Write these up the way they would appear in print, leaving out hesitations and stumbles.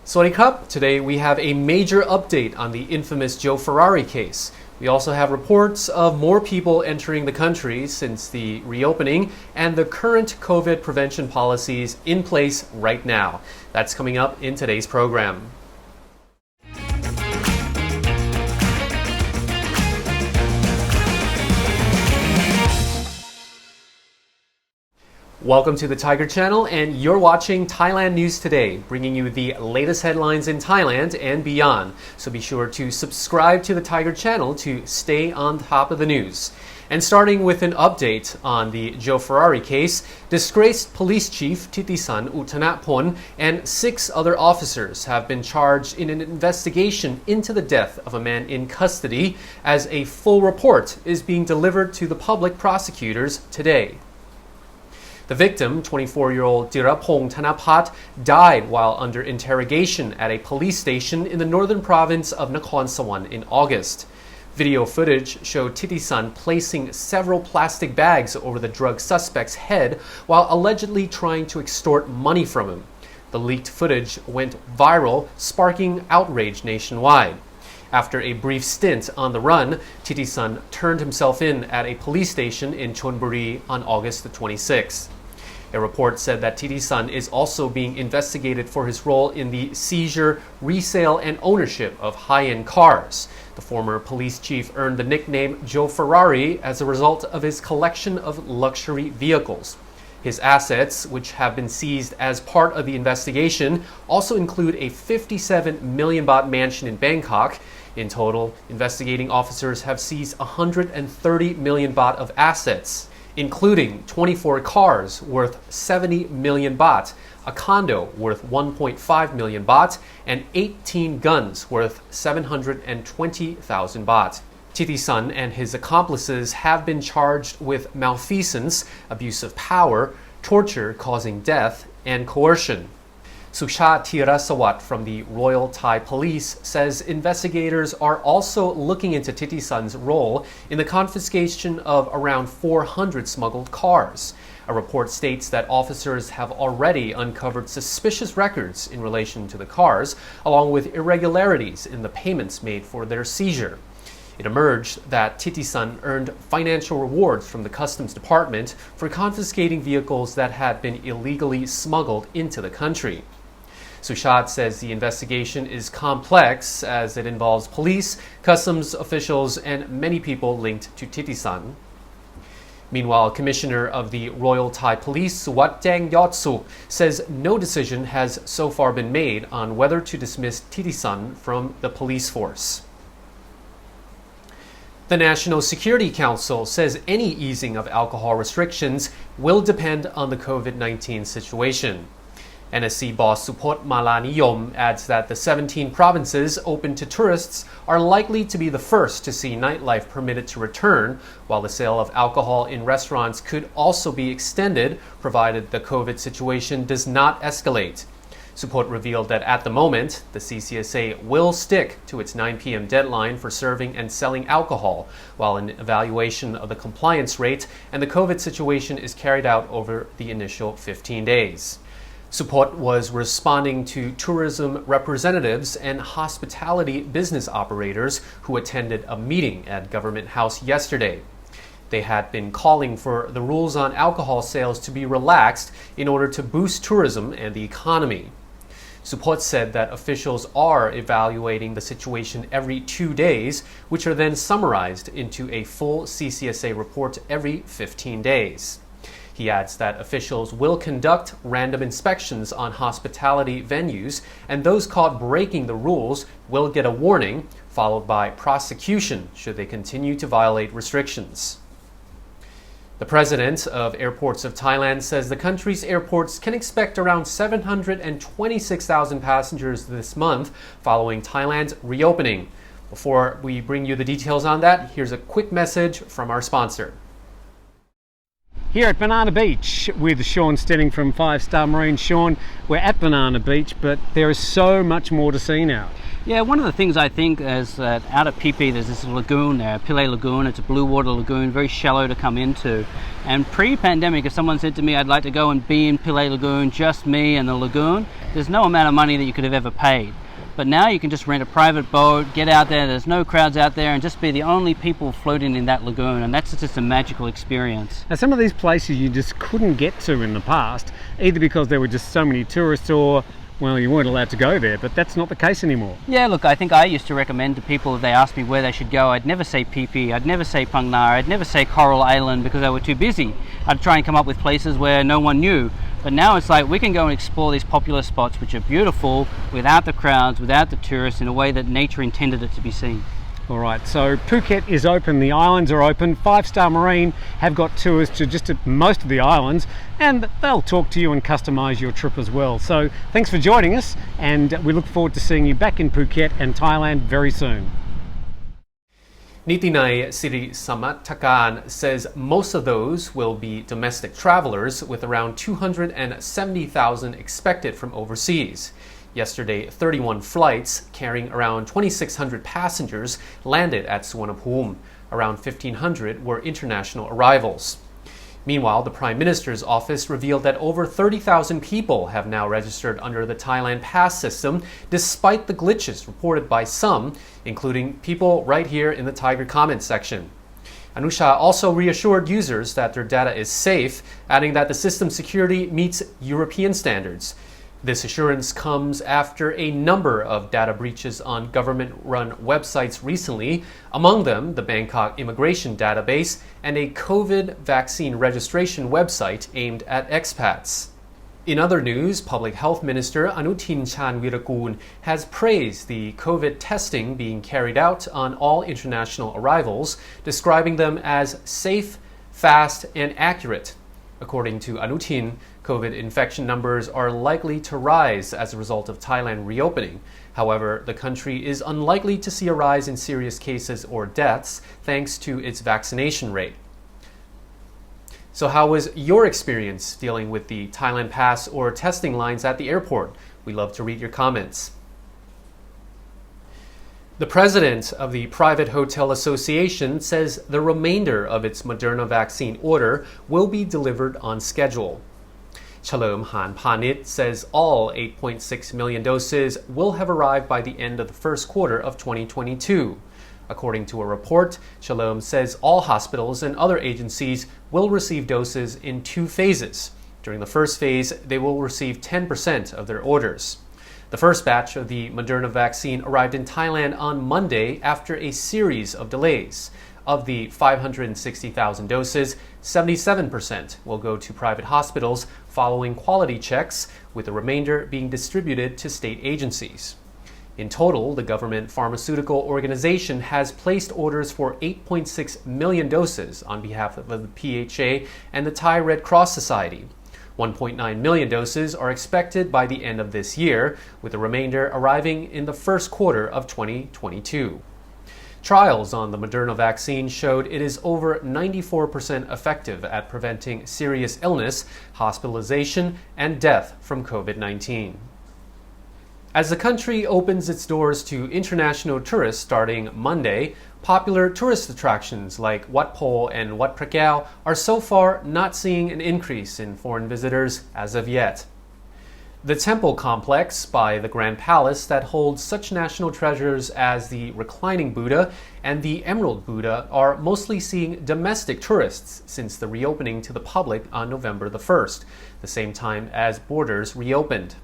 Sawasdee krub. Today we have a major update on the infamous Joe Ferrari case. We also have reports of more people entering the country since the reopening and the current COVID prevention policies in place right now. That's coming up in today's program. Welcome to the Thaiger channel, and you're watching Thailand News Today, bringing you the latest headlines in Thailand and beyond. So be sure to subscribe to the Thaiger channel to stay on top of the news. And starting with an update on the Joe Ferrari case, disgraced police chief Thitisan Uttanapon and 6 other officers have been charged in an investigation into the death of a man in custody, as a full report is being delivered to the public prosecutors today. The victim, 24-year-old Tirapong Thanapat, died while under interrogation at a police station in the northern province of Nakhon Sawan in August. Video footage showed Thitisan placing several plastic bags over the drug suspect's head while allegedly trying to extort money from him. The leaked footage went viral, sparking outrage nationwide. After a brief stint on the run, Thitisan turned himself in at a police station in Chonburi on August the 26th. A report said that Thitisan is also being investigated for his role in the seizure, resale, and ownership of high-end cars. The former police chief earned the nickname Joe Ferrari as a result of his collection of luxury vehicles. His assets, which have been seized as part of the investigation, also include a 57 million baht mansion in Bangkok. In total, investigating officers have seized 130 million baht of assets, including 24 cars worth 70 million baht, a condo worth 1.5 million baht, and 18 guns worth 720,000 baht. Thitisan and his accomplices have been charged with malfeasance, abuse of power, torture causing death, and coercion. Suchat Tirasawat from the Royal Thai Police says investigators are also looking into Thitisan's role in the confiscation of around 400 smuggled cars. A report states that officers have already uncovered suspicious records in relation to the cars, along with irregularities in the payments made for their seizure. It emerged that Thitisan earned financial rewards from the Customs Department for confiscating vehicles that had been illegally smuggled into the country. Suchat says the investigation is complex as it involves police, customs officials, and many people linked to Thitisan. Meanwhile, Commissioner of the Royal Thai Police, Suwatjang Yotsu, says no decision has so far been made on whether to dismiss Thitisan from the police force. The National Security Council says any easing of alcohol restrictions will depend on the COVID-19 situation. NSC boss Supot Malaniyom adds that the 17 provinces open to tourists are likely to be the first to see nightlife permitted to return, while the sale of alcohol in restaurants could also be extended, provided the COVID situation does not escalate. Supot revealed that at the moment, the CCSA will stick to its 9 p.m. deadline for serving and selling alcohol, while an evaluation of the compliance rate and the COVID situation is carried out over the initial 15 days. Supot was responding to tourism representatives and hospitality business operators who attended a meeting at Government House yesterday. They had been calling for the rules on alcohol sales to be relaxed in order to boost tourism and the economy. Supot said that officials are evaluating the situation every 2 days, which are then summarized into a full CCSA report every 15 days. He adds that officials will conduct random inspections on hospitality venues, and those caught breaking the rules will get a warning, followed by prosecution should they continue to violate restrictions. The president of Airports of Thailand says the country's airports can expect around 726,000 passengers this month following Thailand's reopening. Before we bring you the details on that, here's a quick message from our sponsor. Here at Banana Beach with Sean Stenning from 5-Star Marine. Sean, we're at Banana Beach, but there is so much more to see now. Yeah, one of the things I think is that out at Phi Phi there's this lagoon there, Pillay Lagoon. It's a blue water lagoon, very shallow to come into. And pre-pandemic, if someone said to me, I'd like to go and be in Pillay Lagoon, just me and the lagoon, there's no amount of money that you could have ever paid. But now you can just rent a private boat, get out there, there's no crowds out there, and just be the only people floating in that lagoon, and that's just a magical experience. Now, some of these places you just couldn't get to in the past, either because there were just so many tourists or, well, you weren't allowed to go there, but that's not the case anymore. Yeah, look, I think I used to recommend to people if they asked me where they should go, I'd never say Phi Phi, I'd never say Phang Nga, I'd never say Coral Island because they were too busy. I'd try and come up with places where no one knew. But now it's like we can go and explore these popular spots which are beautiful without the crowds, without the tourists, in a way that nature intended it to be seen. All right, so Phuket is open, the islands are open. 5-Star Marine have got tours to just most of the islands, and they'll talk to you and customise your trip as well. So thanks for joining us, and we look forward to seeing you back in Phuket and Thailand very soon. Nitinai Siri Samattakan says most of those will be domestic travelers, with around 270,000 expected from overseas. Yesterday, 31 flights carrying around 2,600 passengers landed at Suvarnabhumi. Around 1,500 were international arrivals. Meanwhile, the Prime Minister's office revealed that over 30,000 people have now registered under the Thailand Pass system, despite the glitches reported by some, including people right here in the Thaiger comments section. Anusha also reassured users that their data is safe, adding that the system's security meets European standards. This assurance comes after a number of data breaches on government-run websites recently, among them the Bangkok Immigration Database and a COVID vaccine registration website aimed at expats. In other news, Public Health Minister Anutin Charnvirakul has praised the COVID testing being carried out on all international arrivals, describing them as safe, fast, and accurate. According to Anutin, COVID infection numbers are likely to rise as a result of Thailand reopening. However, the country is unlikely to see a rise in serious cases or deaths thanks to its vaccination rate. So how was your experience dealing with the Thailand Pass or testing lines at the airport? We love to read your comments. The president of the Private Hotel Association says the remainder of its Moderna vaccine order will be delivered on schedule. Chalerm Han Panit says all 8.6 million doses will have arrived by the end of the first quarter of 2022. According to a report, Chalerm says all hospitals and other agencies will receive doses in 2 phases. During the first phase, they will receive 10% of their orders. The first batch of the Moderna vaccine arrived in Thailand on Monday after a series of delays. Of the 560,000 doses, 77% will go to private hospitals following quality checks, with the remainder being distributed to state agencies. In total, the government pharmaceutical organization has placed orders for 8.6 million doses on behalf of the PHA and the Thai Red Cross Society. 1.9 million doses are expected by the end of this year, with the remainder arriving in the first quarter of 2022. Trials on the Moderna vaccine showed it is over 94% effective at preventing serious illness, hospitalization, and death from COVID-19. As the country opens its doors to international tourists starting Monday, popular tourist attractions like Wat Po and Wat Phra Kaew are so far not seeing an increase in foreign visitors as of yet. The temple complex by the Grand Palace that holds such national treasures as the reclining Buddha and the Emerald Buddha are mostly seeing domestic tourists since the reopening to the public on November the 1st, the same time as borders reopened.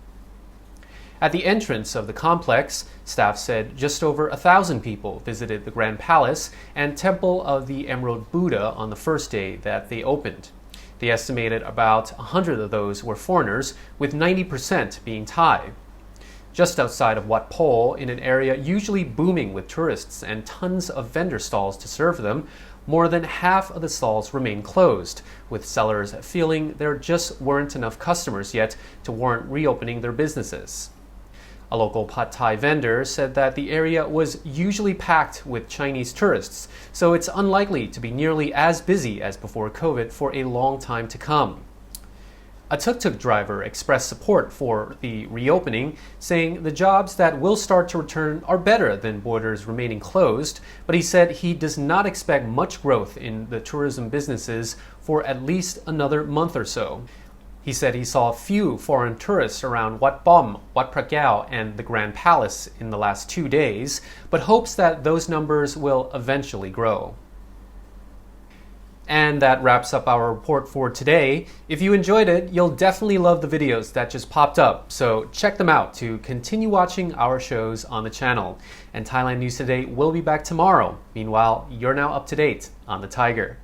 At the entrance of the complex, staff said just over 1,000 people visited the Grand Palace and Temple of the Emerald Buddha on the first day that they opened. They estimated about 100 of those were foreigners, with 90% being Thai. Just outside of Wat Po, in an area usually booming with tourists and tons of vendor stalls to serve them, more than half of the stalls remain closed, with sellers feeling there just weren't enough customers yet to warrant reopening their businesses. A local pad Thai vendor said that the area was usually packed with Chinese tourists, so it's unlikely to be nearly as busy as before COVID for a long time to come. A tuk-tuk driver expressed support for the reopening, saying the jobs that will start to return are better than borders remaining closed, but he said he does not expect much growth in the tourism businesses for at least another month or so. He said he saw few foreign tourists around Wat Bom, Wat Pragyao, and the Grand Palace in the last 2 days, but hopes that those numbers will eventually grow. And that wraps up our report for today. If you enjoyed it, you'll definitely love the videos that just popped up, so check them out to continue watching our shows on the channel. And Thailand News Today will be back tomorrow. Meanwhile, you're now up to date on the Thaiger.